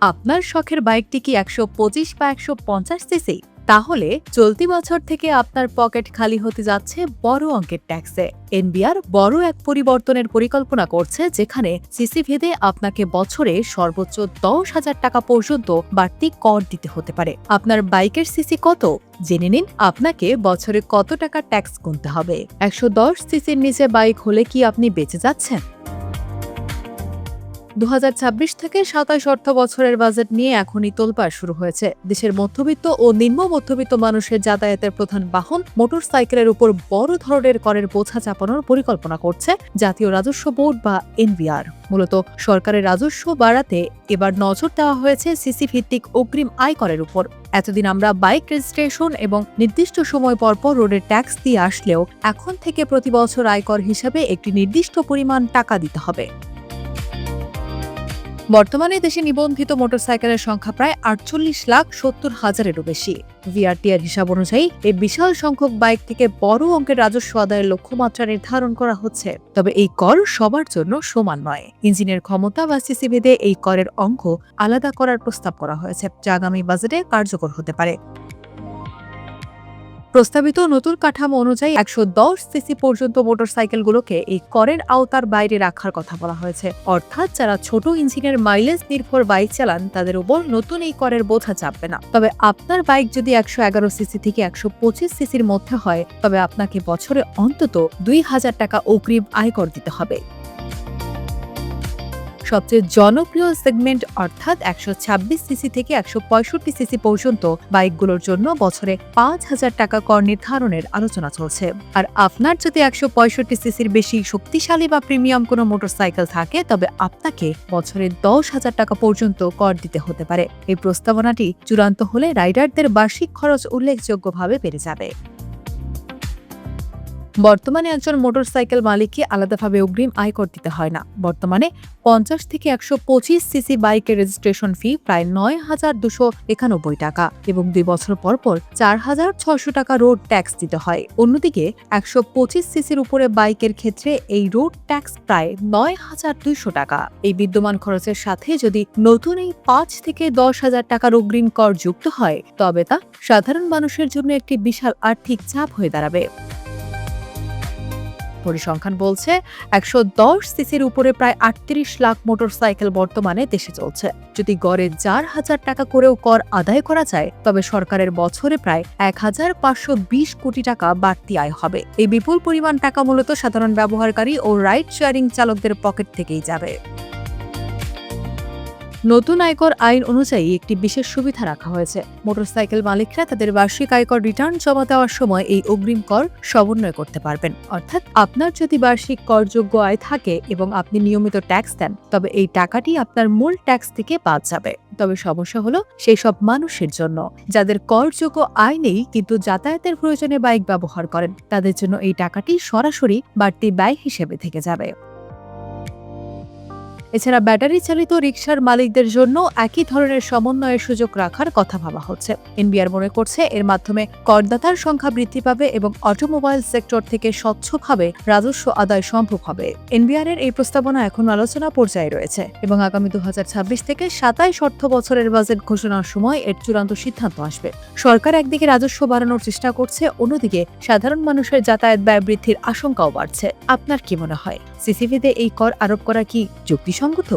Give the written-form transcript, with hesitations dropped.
আপনার শখের বাইকটি কি 125 বা 150 সিসি? তাহলে চলতি বছর থেকে আপনার পকেট খালি হতে যাচ্ছে বড় অঙ্কের ট্যাক্সে। এনবিআর বড় এক পরিবর্তনের পরিকল্পনা করছে, যেখানে সিসি ভেদে আপনাকে বছরে সর্বোচ্চ 10,000 টাকা পর্যন্ত বাড়তি কর দিতে হতে পারে। আপনার বাইকের সিসি কত জেনে নিন, আপনাকে বছরে কত টাকা ট্যাক্স গুনতে হবে। 110 সিসির নিচে বাইক হলে কি আপনি বেঁচে যাচ্ছেন? 2026 থেকে 27 অর্থ বছরের বাজেট নিয়ে এখনই তোলপাড় শুরু হয়েছে। দেশের মধ্যবিত্ত ও নিম্ন মধ্যবিত্ত মানুষের যাতায়াতের প্রধান বাহন মোটরসাইকেলের উপর বড় ধরনের করের বোঝা চাপানোর পরিকল্পনা করছে জাতীয় রাজস্ব বোর্ড বা এনবিআর। মূলত সরকারের রাজস্ব বাড়াতে এবার নজর দেওয়া হয়েছে সিসি ভিত্তিক অগ্রিম আয়করের উপর। এতদিন আমরা বাইক রেজিস্ট্রেশন এবং নির্দিষ্ট সময় পরপর রোডের ট্যাক্স দিয়ে আসলেও এখন থেকে প্রতি বছর আয়কর হিসাবে একটি নির্দিষ্ট পরিমাণ টাকা দিতে হবে। বর্তমানে দেশে নিবন্ধিত মোটরসাইকেলের সংখ্যা প্রায় 48,70,000-এরও বেশি। ভিআরটিআর হিসাব অনুযায়ী এই বিশাল সংখ্যক বাইক থেকে বড় অঙ্কের রাজস্ব আদায়ের লক্ষ্যমাত্রা নির্ধারণ করা হচ্ছে। তবে এই কর সবার জন্য সমান নয়। ইঞ্জিনের ক্ষমতা বা সিসি ভেদে এই করের অঙ্ক আলাদা করার প্রস্তাব করা হয়েছে, যা আগামী বাজেটে কার্যকর হতে পারে। প্রস্তাবিত নতুন কাঠামো অনুযায়ী 110 সিসি পর্যন্ত মোটরসাইকেলগুলোকে এই করের আওতার বাইরে রাখার কথা বলা হয়েছে। অর্থাৎ যারা ছোট ইঞ্জিনের মাইলেজ নির্ভর বাইক চালান, তাদের উপর নতুন এই করের বোঝা চাপবে না। তবে আপনার বাইক যদি 111 সিসি থেকে 125 সিসির মধ্যে হয়, তবে আপনাকে বছরে অন্তত 2,000 টাকা অগ্রিম আয়কর দিতে হবে। সবচেয়ে জনপ্রিয় সেগমেন্ট অর্থাৎ 126 সিসি থেকে 165 সিসি পর্যন্ত বাইকগুলোর জন্য বছরে 5,000 টাকা কর নির্ধারণের আলোচনা চলছে। আর আপনার যদি 165 সিসির বেশি শক্তিশালী বা প্রিমিয়াম কোনো মোটরসাইকেল থাকে, তবে আপনাকে বছরে 10,000 টাকা পর্যন্ত কর দিতে হতে পারে। এই প্রস্তাবনাটি চূড়ান্ত হলে রাইডারদের বার্ষিক খরচ উল্লেখযোগ্যভাবে বেড়ে যাবে। বর্তমানে একজন মোটরসাইকেল মালিককে আলাদাভাবে অগ্রিম আয়কর দিতে হয় না। বর্তমানে 50 থেকে 125 সিসি বাইকের রেজিস্ট্রেশন ফি প্রায় 9,291 টাকা এবং 2 বছর পর পর 4,600 টাকা রোড ট্যাক্স দিতে হয়। অন্যদিকে 125 সিসির উপরে বাইকের ক্ষেত্রে এই রোড ট্যাক্স প্রায় 9,200 টাকা। এই বিদ্যমান খরচের সাথে যদি নতুন এই 5 থেকে 10,000 টাকার অগ্রিম কর যুক্ত হয়, তবে তা সাধারণ মানুষের জন্য একটি বিশাল আর্থিক চাপ হয়ে দাঁড়াবে। পরিসংখ্যান বলছে 110 সিসির উপরে প্রায় 38 লাখ মোটরসাইকেল বর্তমানে দেশে চলছে। যদি গড়ে 4,000 টাকা করেও কর আদায় করা যায়, তবে সরকারের বছরে প্রায় 1,520 কোটি টাকা বাড়তি আয় হবে। এই বিপুল পরিমাণ টাকা মূলত সাধারণ ব্যবহারকারী ও রাইড শেয়ারিং চালকদের পকেট থেকেই যাবে। নতুন আয়কর আইন অনুযায়ী একটি বিশেষ সুবিধা রাখা হয়েছে। মোটরসাইকেল মালিকরা তাদের বার্ষিক আয়কর রিটার্ন জমা দেওয়ার সময় এই অগ্রিম কর সমন্বয় করতে পারবেন। অর্থাৎ আপনার যদি বার্ষিক করযোগ্য আয় থাকে এবং আপনি নিয়মিত ট্যাক্স দেন, তবে এই টাকাটি আপনার মূল ট্যাক্স থেকে বাদ যাবে। তবে সমস্যা হলো সেই সব মানুষের জন্য যাদের করযোগ্য আয় নেই কিন্তু যাতায়াতের প্রয়োজনে বাইক ব্যবহার করেন। তাদের জন্য এই টাকাটি সরাসরি বাড়তি ব্যয় হিসেবে থেকে যাবে। এছাড়া ব্যাটারি চালিত রিকশার মালিকদের জন্য একই ধরনের সমন্বয়ের সুযোগ রাখার কথা ভাবা হচ্ছে। এনবিআর মনে করছে এর মাধ্যমে করদাতার সংখ্যা বৃদ্ধি পাবে এবং অটোমোবাইল সেক্টর থেকে স্বচ্ছভাবে রাজস্ব আদায় সম্ভব হবে। এনবিআর এর এই প্রস্তাবনা এখন আলোচনা পর্যায়ে রয়েছে এবং আগামী 2026 থেকে 27 অর্থ বছরের বাজেট ঘোষণার সময় এর চূড়ান্ত সিদ্ধান্ত আসবে। সরকার একদিকে রাজস্ব বাড়ানোর চেষ্টা করছে, অন্যদিকে সাধারণ মানুষের যাতায়াত ব্যয় বৃদ্ধির আশঙ্কাও বাড়ছে। আপনার কি মনে হয়, সিসিভিতে এই কর আরোপ করা কি যুক্তিসঙ্গত?